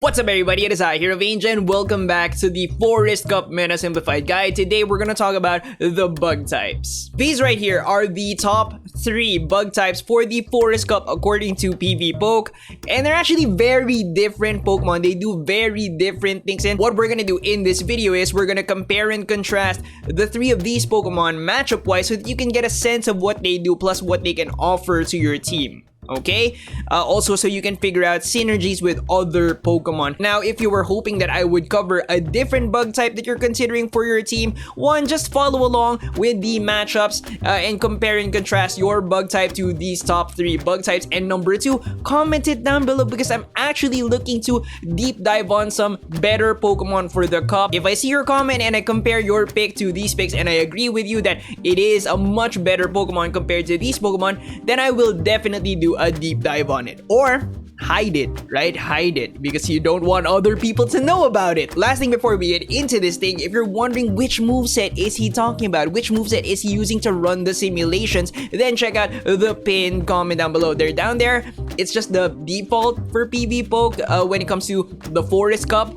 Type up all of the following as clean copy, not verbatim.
What's up everybody, it is I, Hero Vange, and welcome back to the Forest Cup Meta Simplified Guide. Today we're gonna talk about the bug types. These right here are the top 3 bug types for the Forest Cup according to PvPoke. And they're actually very different Pokemon. They do very different things. And what we're gonna do in this video is we're gonna compare and contrast the 3 of these Pokemon matchup-wise so that you can get a sense of what they do plus what they can offer to your team. Okay? Also, so you can figure out synergies with other Pokemon. Now, if you were hoping that I would cover a different bug type that you're considering for your team, one, just follow along with the matchups and compare and contrast your bug type to these top 3 bug types. And number 2, comment it down below because I'm actually looking to deep dive on some better Pokemon for the cup. If I see your comment and I compare your pick to these picks and I agree with you that it is a much better Pokemon compared to these Pokemon, then I will definitely do a deep dive on it. Or hide it, right? Hide it because you don't want other people to know about it. Last thing before we get into this thing, if you're wondering which moveset is he talking about, which moveset is he using to run the simulations, then check out the pinned comment down below. They're down there. It's just the default for PvPoke when it comes to the Forest Cup,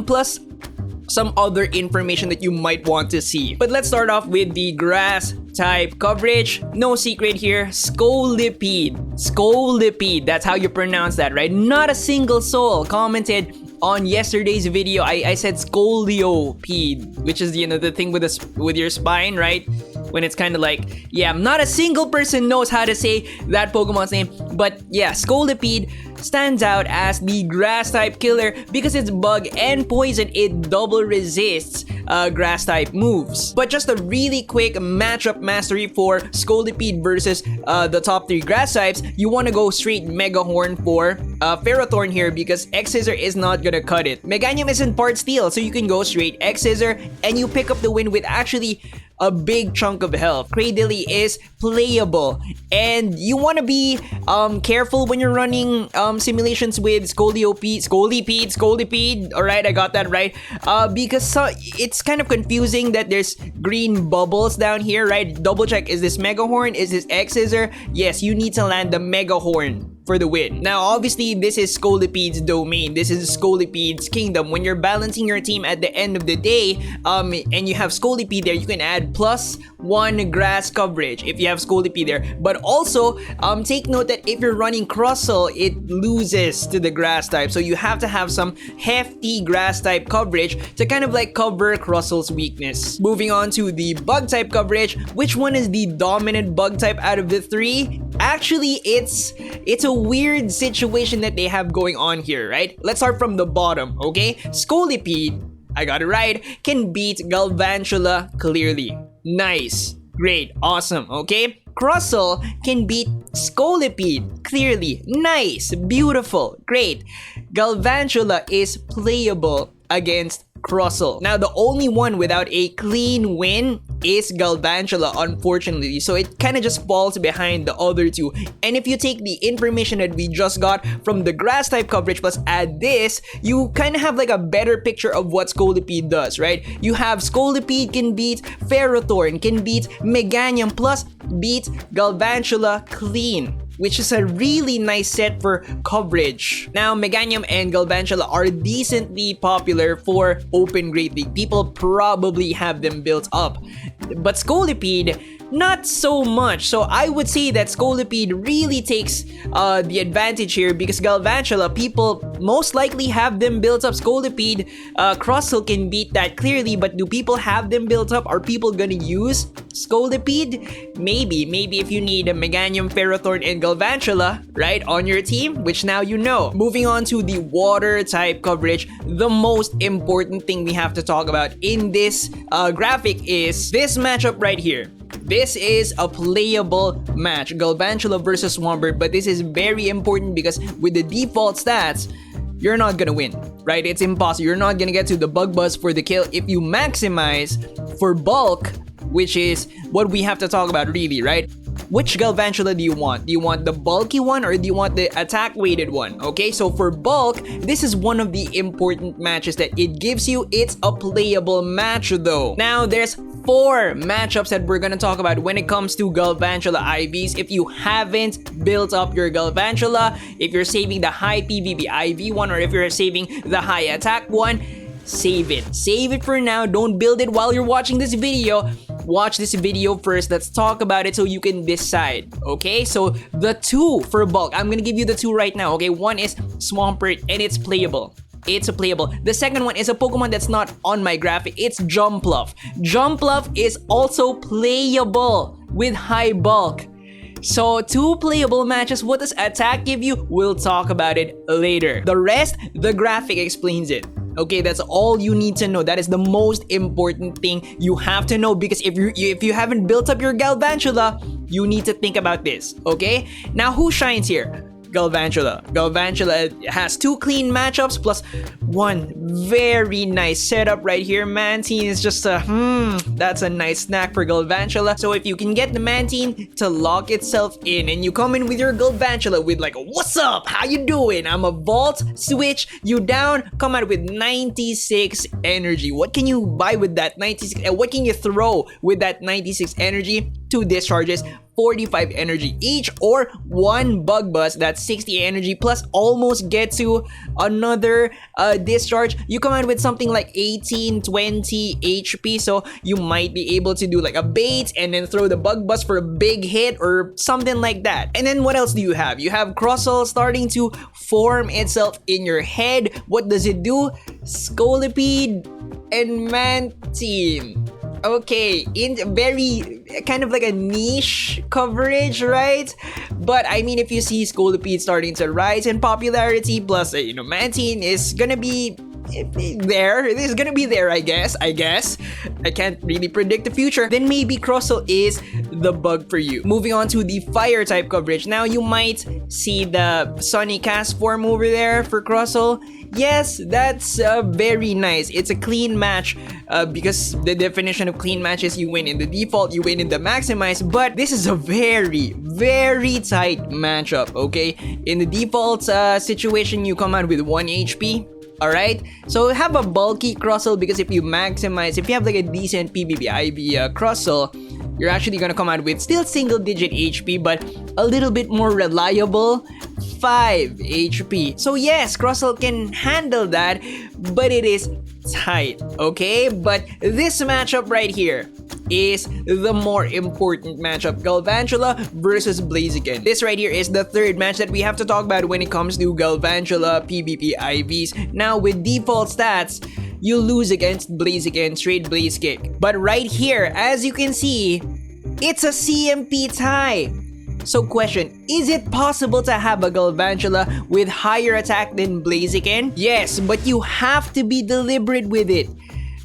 plus some other information that you might want to see. But let's start off with the grass type coverage. No secret here, Scolipede. Scolipede, that's how you pronounce that, right? Not a single soul commented on yesterday's video. I said Scoliopede, which is, you know, the thing with your spine, right? When it's kind of like, yeah, not a single person knows how to say that Pokemon's name. But yeah, Scolipede stands out as the grass type killer because it's bug and poison. It double resists grass type moves. But just a really quick matchup mastery for Scolipede versus the top 3 grass types. You want to go straight Mega Horn for Ferrothorn here because X-Scissor is not gonna cut it. Meganium isn't part steel, so you can go straight X-Scissor and you pick up the win with actually a big chunk of health. Cradily is playable, and you want to be careful when you're running simulations with Scolipede. Alright, I got that right. Because it's kind of confusing that there's green bubbles down here, right? Double check, is this Mega Horn? Is this X-Scissor? Yes, you need to land the Mega Horn for the win. Now, obviously, this is Scolipede's domain. This is Scolipede's kingdom. When you're balancing your team at the end of the day, and you have Scolipede there, you can add +1 grass coverage if you have Scolipede there. But also, take note that if you're running Crustle, it loses to the grass type. So you have to have some hefty grass type coverage to kind of like cover Crussle's weakness. Moving on to the bug type coverage, which one is the dominant bug type out of the 3? Actually, it's a weird situation that they have going on here, right? Let's start from the bottom, okay? Scolipede, I got it right, can beat Galvantula clearly. Nice, great, awesome, okay? Crustle can beat Scolipede clearly. Nice, beautiful, great. Galvantula is playable against Crustle. Now, the only one without a clean win is Galvantula, unfortunately. So it kind of just falls behind the other 2. And if you take the information that we just got from the grass type coverage plus add this, you kind of have like a better picture of what Scolipede does, right? You have Scolipede can beat Ferrothorn, can beat Meganium, plus beat Galvantula clean, which is a really nice set for coverage. Now, Meganium and Galvantula are decently popular for Open Great League. People probably have them built up. But Scolipede, not so much. So I would say that Scolipede really takes the advantage here because Galvantula, people most likely have them built up. Scolipede, Crustle can beat that clearly, but do people have them built up? Are people gonna use Scolipede? Maybe if you need a Meganium, Ferrothorn, and Galvantula, right, on your team, which now you know. Moving on to the water type coverage, the most important thing we have to talk about in this graphic is this matchup right here. This is a playable match, Galvantula versus Swampert, but this is very important because with the default stats, you're not gonna win, right? It's impossible. You're not gonna get to the bug buzz for the kill if you maximize for bulk, which is what we have to talk about really, right? Which Galvantula do you want? Do you want the bulky one or do you want the attack weighted one? Okay, so for bulk, this is one of the important matches that it gives you. It's a playable match though. Now, there's 4 matchups that we're gonna talk about when it comes to Galvantula IVs. If you haven't built up your Galvantula, if you're saving the high PvP IV one, or if you're saving the high attack one, save it. Save it for now. Don't build it while you're watching this video. Watch this video first. Let's talk about it so you can decide. Okay, so the 2 for bulk, I'm gonna give you the 2 right now. Okay, one is Swampert and it's playable. It's a playable. The second one is a Pokemon that's not on my graphic. It's Jumpluff. Jumpluff is also playable with high bulk. So 2 playable matches. What does attack give you? We'll talk about it later. The rest, the graphic explains it. Okay, that's all you need to know. That is the most important thing you have to know, because if you haven't built up your Galvantula, you need to think about this. Okay, now who shines here? Galvantula. Galvantula has 2 clean matchups plus 1 very nice setup right here. Mantine is just a that's a nice snack for Galvantula. So if you can get the Mantine to lock itself in and you come in with your Galvantula with like, what's up? How you doing? I'm a Vault, switch you down, come out with 96 energy. What can you buy with that 96? And what can you throw with that 96 energy? 2 discharges, 45 energy each, or 1 bug buzz, that's 60 energy, plus almost get to another discharge. You come out with something like 18, 20 HP, so you might be able to do like a bait and then throw the bug buzz for a big hit or something like that. And then what else do you have? You have Crustle starting to form itself in your head. What does it do? Scolipede and Mantine. Okay, in very kind of like a niche coverage, right? But I mean, if you see Scolipede starting to rise in popularity, plus Mantine is gonna be there. It is gonna be there, I guess. I can't really predict the future. Then maybe Crustle is the bug for you. Moving on to the fire type coverage. Now you might see the Sunny cast form over there for Crustle. Yes, that's very nice. It's a clean match because the definition of clean match is you win in the default, you win in the maximize, but this is a very, very tight matchup, okay? In the default situation, you come out with 1 HP. Alright, so have a bulky Crustle, because if you maximize, if you have like a decent PvP IV Crustle, you're actually gonna come out with still single digit HP, but a little bit more reliable 5 HP. So yes, Crustle can handle that, but it is tight, okay? But this matchup right here is the more important matchup, Galvantula versus Blaziken. This right here is the 3rd match that we have to talk about when it comes to Galvantula PvP IVs. Now with default stats, you lose against Blaziken, straight Blaze Kick. But right here, as you can see, it's a CMP tie. So question, is it possible to have a Galvantula with higher attack than Blaziken? Yes, but you have to be deliberate with it.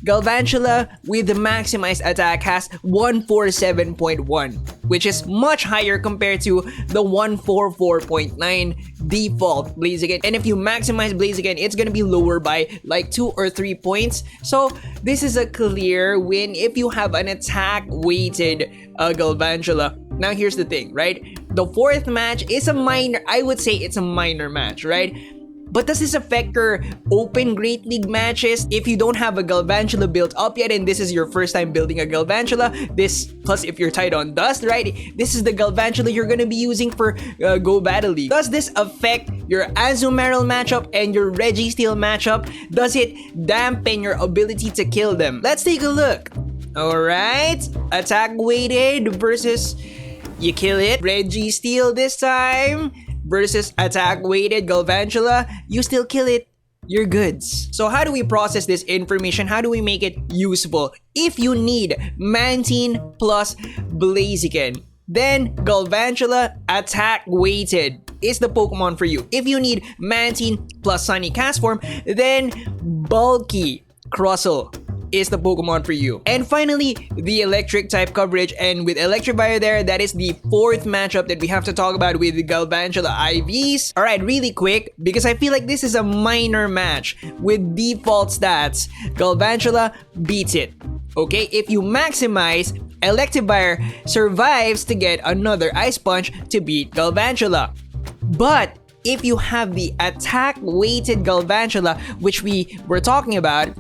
Galvantula with the maximized attack has 147.1, which is much higher compared to the 144.9 default Blaziken. And if you maximize Blaziken, it's gonna be lower by like 2 or 3 points. So this is a clear win if you have an attack weighted Galvantula. Now here's the thing, right? The 4th match is a minor, I would say it's a minor match, right? But does this affect your open Great League matches? If you don't have a Galvantula built up yet and this is your first time building a Galvantula, this, plus if you're tight on Dust, right? This is the Galvantula you're gonna be using for Go Battle League. Does this affect your Azumarill matchup and your Registeel matchup? Does it dampen your ability to kill them? Let's take a look. Alright, attack weighted versus you kill it. Registeel this time versus attack weighted Galvantula, you still kill it. You're goods. So how do we process this information? How do we make it useful? If you need Mantine plus Blaziken, then Galvantula attack weighted is the Pokemon for you. If you need Mantine plus Sunny cast form, then bulky Crustle is the Pokemon for you. And finally, the electric type coverage, and with Electrifire there, that is the 4th matchup that we have to talk about with the Galvantula IVs. Alright, really quick, because I feel like this is a minor match. With default stats, Galvantula beats it. Okay, if you maximize, Electivire survives to get another Ice Punch to beat Galvantula. But if you have the attack weighted Galvantula, which we were talking about,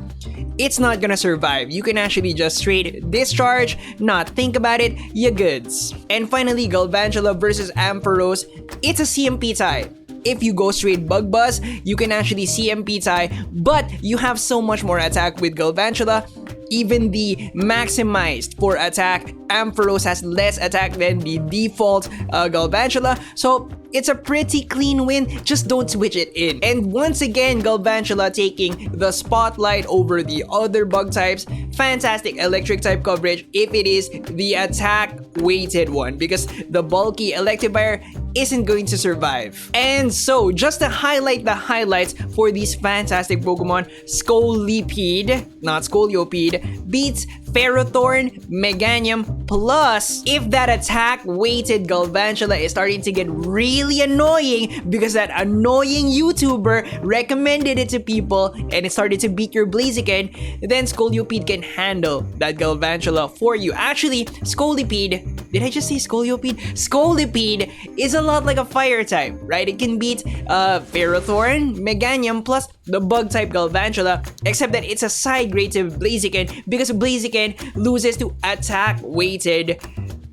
it's not gonna survive. You can actually just straight discharge, not think about it, you goods. And finally, Galvantula versus Ampharos, it's a CMP type. If you go straight Bug Buzz, you can actually CMP tie, but you have so much more attack with Galvantula. Even the maximized for attack, Ampharos has less attack than the default Galvantula. So it's a pretty clean win, just don't switch it in. And once again, Galvantula taking the spotlight over the other bug types. Fantastic electric type coverage if it is the attack weighted one, because the bulky Electivire isn't going to survive. And so, just to highlight the highlights for these fantastic Pokemon, Scolipede, not Scoliopede, beats Ferrothorn, Meganium, plus if that attack weighted Galvantula is starting to get really annoying because that annoying YouTuber recommended it to people and it started to beat your Blaziken, then Scoliopede can handle that Galvantula for you. Actually, Scolipede, did I just say Scoliopede? Scolipede is a lot like a fire type, right? It can beat Ferrothorn, Meganium, plus the bug type Galvantula, except that it's a side grade to Blaziken because Blaziken loses to attack weighted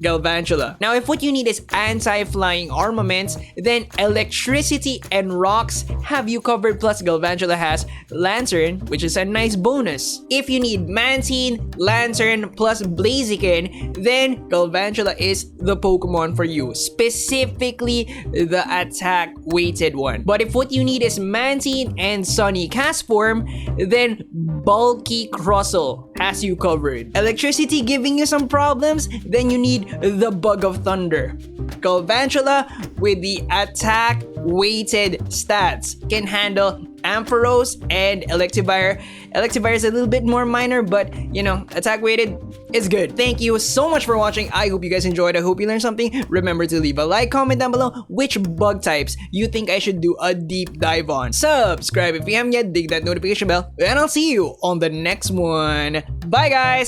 Galvantula. Now, if what you need is anti-flying armaments, then Electricity and Rocks have you covered, plus Galvantula has Lantern, which is a nice bonus. If you need Mantine, Lantern, plus Blaziken, then Galvantula is the Pokemon for you, specifically the attack weighted one. But if what you need is Mantine and Sunny Castform, then Bulky Crustle has you covered. Electricity giving you some problems, then you need the Bug of Thunder. Galvantula with the attack weighted stats can handle Ampharos and Electivire. Electivire is a little bit more minor, but you know, attack weighted is good. Thank you so much for watching. I hope you guys enjoyed. I hope you learned something. Remember to leave a like, comment down below which bug types you think I should do a deep dive on. Subscribe if you haven't yet, dig that notification bell, and I'll see you on the next one. Bye guys!